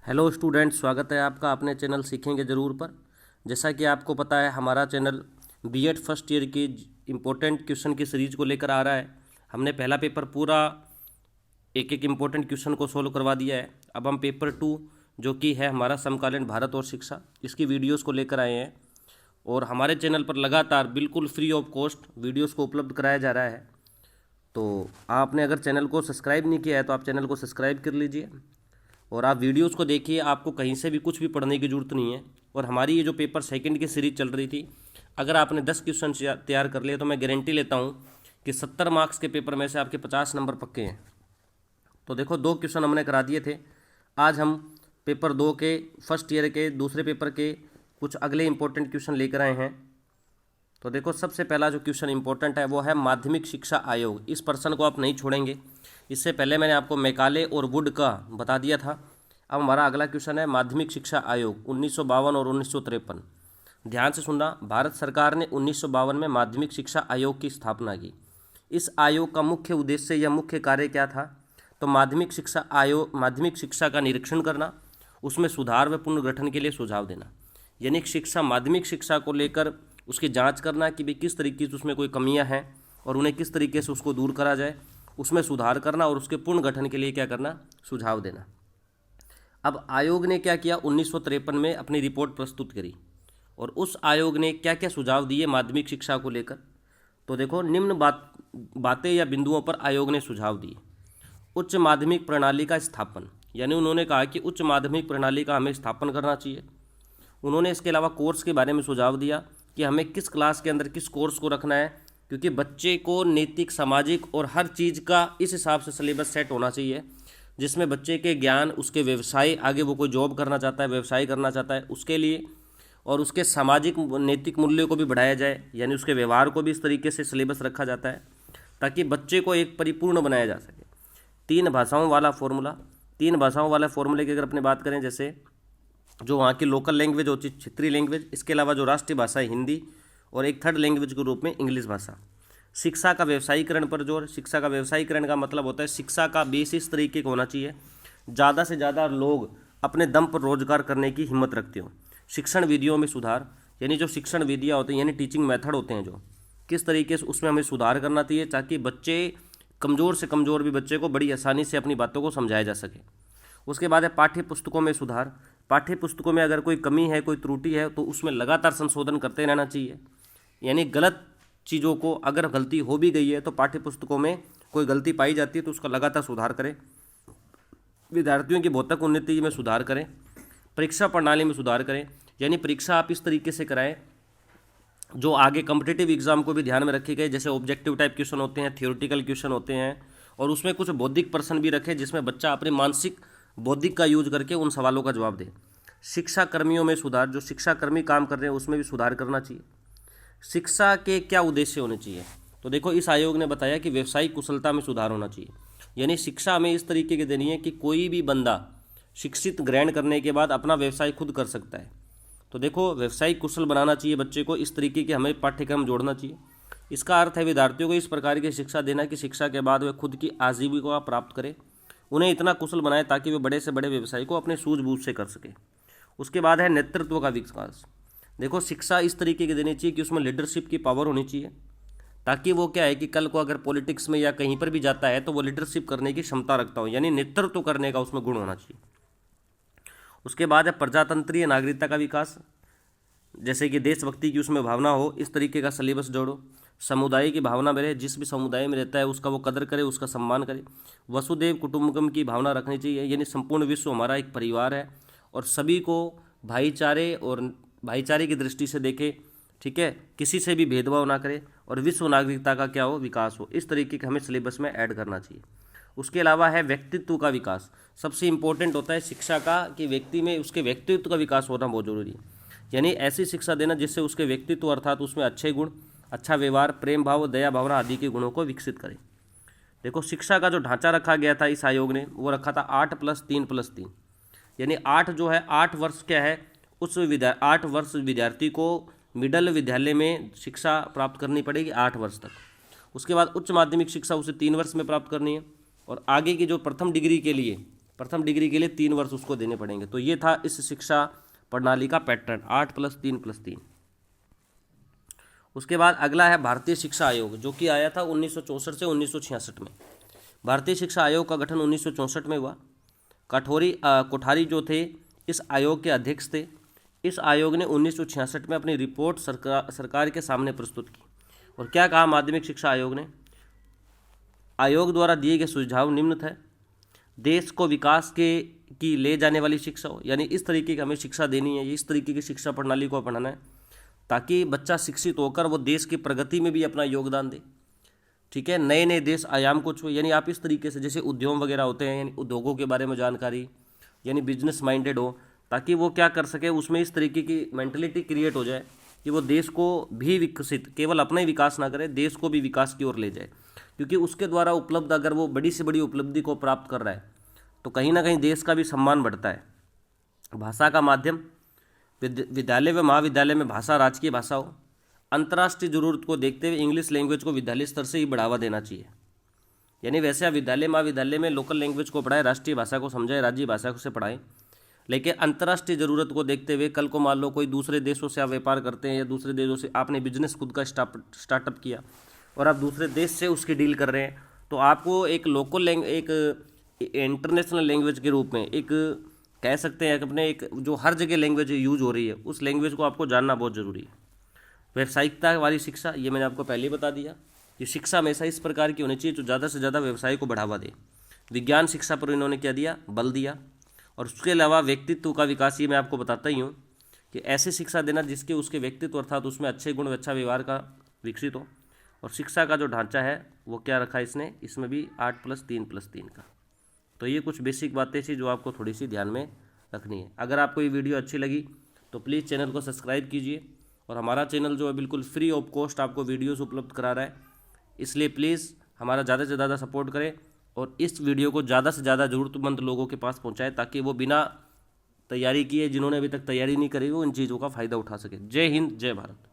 Hello students, स्वागत है आपका अपने चैनल सीखेंगे ज़रूर पर। जैसा कि आपको पता है, हमारा चैनल बीएड फर्स्ट ईयर की इम्पोर्टेंट क्वेश्चन की सीरीज़ को लेकर आ रहा है। हमने पहला पेपर पूरा एक एक इम्पोर्टेंट क्वेश्चन को सोल्व करवा दिया है। अब हम पेपर 2 जो कि है हमारा समकालीन भारत और शिक्षा, इसकी वीडियोज़ को लेकर आए हैं और हमारे चैनल पर लगातार बिल्कुल फ्री ऑफ कॉस्ट वीडियोज़ को उपलब्ध कराया जा रहा है। तो आपने अगर चैनल को सब्सक्राइब नहीं किया है तो आप चैनल को सब्सक्राइब कर लीजिए और आप वीडियोस को देखिए। आपको कहीं से भी कुछ भी पढ़ने की ज़रूरत नहीं है। और हमारी ये जो पेपर सेकंड की सीरीज चल रही थी, अगर आपने 10 क्वेश्चन तैयार कर लिए तो मैं गारंटी लेता हूँ कि 70 मार्क्स के पेपर में से आपके 50 नंबर पक्के हैं। तो देखो, 2 क्वेश्चन हमने करा दिए थे। आज हम पेपर 2 के फर्स्ट ईयर के दूसरे पेपर के कुछ अगले इंपॉर्टेंट क्वेश्चन लेकर आए हैं। तो देखो, सबसे पहला जो क्वेश्चन इंपॉर्टेंट है वो है माध्यमिक शिक्षा आयोग। इस प्रश्न को आप नहीं छोड़ेंगे। इससे पहले मैंने आपको मैकाले और वुड का बता दिया था। अब हमारा अगला क्वेश्चन है माध्यमिक शिक्षा आयोग 1952 और 1953। ध्यान से सुनना, भारत सरकार ने 1952 में माध्यमिक शिक्षा आयोग की स्थापना की। इस आयोग का मुख्य उद्देश्य या मुख्य कार्य क्या था? तो माध्यमिक शिक्षा आयोग माध्यमिक शिक्षा का निरीक्षण करना, उसमें सुधार व पुनर्गठन के लिए सुझाव देना। यानी शिक्षा माध्यमिक शिक्षा को लेकर उसकी जांच करना कि भाई किस तरीके से उसमें कोई कमियां हैं और उन्हें किस तरीके से उसको दूर करा जाए, उसमें सुधार करना और उसके पूर्ण गठन के लिए क्या करना, सुझाव देना। अब आयोग ने क्या किया, 1953 में अपनी रिपोर्ट प्रस्तुत करी और उस आयोग ने क्या क्या सुझाव दिए माध्यमिक शिक्षा को लेकर। तो देखो, निम्न बातें या बिंदुओं पर आयोग ने सुझाव दिए। उच्च माध्यमिक प्रणाली का स्थापन, यानी उन्होंने कहा कि उच्च माध्यमिक प्रणाली का हमें स्थापन करना चाहिए। उन्होंने इसके अलावा कोर्स के बारे में सुझाव दिया कि हमें किस क्लास के अंदर किस कोर्स को रखना है, क्योंकि बच्चे को नैतिक, सामाजिक और हर चीज़ का इस हिसाब से सिलेबस सेट होना चाहिए जिसमें बच्चे के ज्ञान, उसके व्यवसाय, आगे वो कोई जॉब करना चाहता है, व्यवसाय करना चाहता है उसके लिए, और उसके सामाजिक नैतिक मूल्यों को भी बढ़ाया जाए, यानी उसके व्यवहार को भी इस तरीके से सिलेबस रखा जाता है ताकि बच्चे को एक परिपूर्ण बनाया जा सके। 3 भाषाओं वाला फॉर्मूला, 3 भाषाओं वाला फॉर्मूले की अगर अपनी बात करें, जैसे जो वहाँ की लोकल लैंग्वेज होती है क्षेत्रीय लैंग्वेज, इसके अलावा जो राष्ट्रीय भाषा है हिंदी, और एक थर्ड लैंग्वेज के रूप में इंग्लिश भाषा। शिक्षा का व्यवसायीकरण पर जोर। शिक्षा का व्यवसायीकरण का मतलब होता है शिक्षा का बेस इस तरीके का होना चाहिए ज़्यादा से ज़्यादा लोग अपने दम पर रोजगार करने की हिम्मत रखते हो। शिक्षण विधियों में सुधार, यानी जो शिक्षण विधियाँ होती हैं, यानी टीचिंग मेथड होते हैं, जो किस तरीके से उसमें हमें सुधार करना चाहिए ताकि बच्चे, कमज़ोर से कमज़ोर भी बच्चे को बड़ी आसानी से अपनी बातों को समझाया जा सके। उसके बाद है पाठ्य पुस्तकों में सुधार। पाठ्य पुस्तकों में अगर कोई कमी है, कोई त्रुटि है, तो उसमें लगातार संशोधन करते रहना चाहिए। यानी गलत चीज़ों को, अगर गलती हो भी गई है तो पाठ्य पुस्तकों में कोई गलती पाई जाती है तो उसका लगातार सुधार करें। विद्यार्थियों की भौतिक उन्नति में सुधार करें। परीक्षा प्रणाली में सुधार करें, यानी परीक्षा आप इस तरीके से कराएं जो आगे कॉम्पिटिटिव एग्जाम को भी ध्यान में रखे गए, जैसे ऑब्जेक्टिव टाइप क्वेश्चन होते हैं, थियोरिटिकल क्वेश्चन होते हैं, और उसमें कुछ बौद्धिक प्रश्न भी रखे जिसमें बच्चा अपने मानसिक बौद्धिक का यूज करके उन सवालों का जवाब दे। शिक्षा कर्मियों में सुधार, जो शिक्षा कर्मी काम कर रहे हैं उसमें भी सुधार करना चाहिए। शिक्षा के क्या उद्देश्य होने चाहिए? तो देखो, इस आयोग ने बताया कि व्यवसायिक कुशलता में सुधार होना चाहिए। यानी शिक्षा हमें इस तरीके की देनी है कि कोई भी बंदा शिक्षित ग्रहण करने के बाद अपना व्यवसाय खुद कर सकता है। तो देखो, व्यवसायिक कुशल बनाना चाहिए बच्चे को, इस तरीके के हमें पाठ्यक्रम जोड़ना चाहिए। इसका अर्थ है विद्यार्थियों को इस प्रकार की शिक्षा देना कि शिक्षा के बाद वे खुद की आजीविका प्राप्त करें, उन्हें इतना कुशल बनाए ताकि वे बड़े से बड़े व्यवसाय को अपने सूझबूझ से कर सके। उसके बाद है नेतृत्व का विकास। देखो, शिक्षा इस तरीके की देनी चाहिए कि उसमें लीडरशिप की पावर होनी चाहिए ताकि वो क्या है कि कल को अगर पॉलिटिक्स में या कहीं पर भी जाता है तो वो लीडरशिप करने की क्षमता रखता हो, यानी नेतृत्व करने का उसमें गुण होना चाहिए। उसके बाद है प्रजातंत्रीय नागरिकता का विकास, जैसे कि देशभक्ति की उसमें भावना हो, इस तरीके का सिलेबस जोड़ो। समुदाय की भावना में रहे, जिस भी समुदाय में रहता है उसका वो कदर करे, उसका सम्मान करे। वसुदेव कुटुंबकम की भावना रखनी चाहिए, यानी संपूर्ण विश्व हमारा एक परिवार है और सभी को भाईचारे की दृष्टि से देखे, ठीक है, किसी से भी भेदभाव ना करे और विश्व नागरिकता का क्या हो, विकास हो। इस तरीके का हमें सिलेबस में ऐड करना चाहिए। उसके अलावा है व्यक्तित्व का विकास। सबसे इंपॉर्टेंट होता है शिक्षा का कि व्यक्ति में उसके व्यक्तित्व का विकास होना बहुत जरूरी है। यानी ऐसी शिक्षा देना जिससे उसके व्यक्तित्व अर्थात उसमें अच्छे गुण, अच्छा व्यवहार, प्रेम भाव, दया भावना आदि के गुणों को विकसित करें। देखो, शिक्षा का जो ढांचा रखा गया था इस आयोग ने, वो रखा था 8+3+3, यानी 8 जो है 8 वर्ष क्या है, उस 8 वर्ष विद्यार्थी को मिडल विद्यालय में शिक्षा प्राप्त करनी पड़ेगी 8 वर्ष तक। उसके बाद उच्च माध्यमिक शिक्षा उसे 3 वर्ष में प्राप्त करनी है और आगे की जो प्रथम डिग्री के लिए प्रथम डिग्री के लिए 3 वर्ष उसको देने पड़ेंगे। तो ये था इस शिक्षा प्रणाली का पैटर्न, 8+3+3। उसके बाद अगला है भारतीय शिक्षा आयोग, जो कि आया था 1964 से 1966 में। भारतीय शिक्षा आयोग का गठन 1964 में हुआ। कोठारी जो थे इस आयोग के अध्यक्ष थे। इस आयोग ने 1966 में अपनी रिपोर्ट सरकार के सामने प्रस्तुत की। और क्या कहा माध्यमिक शिक्षा आयोग ने? आयोग द्वारा दिए गए सुझाव निम्न थे। देश को विकास की ले जाने वाली शिक्षा हो, यानी इस तरीके की हमें शिक्षा देनी है, इस तरीके की शिक्षा प्रणाली को अपनाना है ताकि बच्चा शिक्षित होकर वो देश की प्रगति में भी अपना योगदान दे। ठीक है, नए नए देश आयाम को छुए, यानी आप इस तरीके से जैसे उद्योग वगैरह होते हैं, यानी उद्योगों के बारे में जानकारी, यानी बिजनेस माइंडेड हो, ताकि वो क्या कर सके, उसमें इस तरीके की मेंटलिटी क्रिएट हो जाए कि वो देश को भी विकसित, केवल अपना ही विकास ना करे, देश को भी विकास की ओर ले जाए। क्योंकि उसके द्वारा उपलब्ध, अगर वो बड़ी से बड़ी उपलब्धि को प्राप्त कर रहा है तो कहीं ना कहीं देश का भी सम्मान बढ़ता है। भाषा का माध्यम, विद्यालय व महाविद्यालय में भाषा राजकीय भाषा हो। अंतर्राष्ट्रीय जरूरत को देखते हुए इंग्लिश लैंग्वेज को विद्यालय स्तर से ही बढ़ावा देना चाहिए। यानी वैसे आप विद्यालय महाविद्यालय में लोकल लैंग्वेज को पढ़ाएं, राष्ट्रीय भाषा को समझाएं, राज्य भाषा से पढ़ाएं, लेकिन अंतर्राष्ट्रीय ज़रूरत को देखते हुए कल को मान लो कोई दूसरे देशों से आप व्यापार करते हैं या दूसरे देशों से आपने बिजनेस खुद का स्टार्टअप किया और आप दूसरे देश से उसकी डील कर रहे हैं, तो आपको एक लोकल एक इंटरनेशनल लैंग्वेज के रूप में, एक कह सकते हैं कि अपने एक जो हर जगह लैंग्वेज यूज हो रही है उस लैंग्वेज को आपको जानना बहुत ज़रूरी है। व्यावसायिकता वाली शिक्षा, ये मैंने आपको पहले ही बता दिया कि शिक्षा हमेशा इस प्रकार की होनी चाहिए जो ज़्यादा से ज़्यादा व्यवसाय को बढ़ावा दे। विज्ञान शिक्षा पर इन्होंने क्या दिया? बल दिया। और उसके अलावा व्यक्तित्व का विकास, ये मैं आपको बताता ही हूँ कि ऐसी शिक्षा देना जिसके उसके व्यक्तित्व अर्थात उसमें अच्छे गुण, अच्छा व्यवहार का विकसित हो। और शिक्षा का जो ढांचा है वो क्या रखा इसने, इसमें भी 8+3+3 का। तो ये कुछ बेसिक बातें थी जो आपको थोड़ी सी ध्यान में रखनी है। अगर आपको ये वीडियो अच्छी लगी तो प्लीज़ चैनल को सब्सक्राइब कीजिए। और हमारा चैनल जो है बिल्कुल फ्री ऑफ कॉस्ट आपको वीडियोस उपलब्ध करा रहा है, इसलिए प्लीज़ हमारा ज़्यादा से ज़्यादा सपोर्ट करें और इस वीडियो को ज़्यादा से ज़्यादा ज़रूरतमंद लोगों के पास पहुँचाएं ताकि वो बिना तैयारी किए, जिन्होंने अभी तक तैयारी नहीं करी, वो इन चीज़ों का फ़ायदा उठा सके। जय हिंद, जय भारत।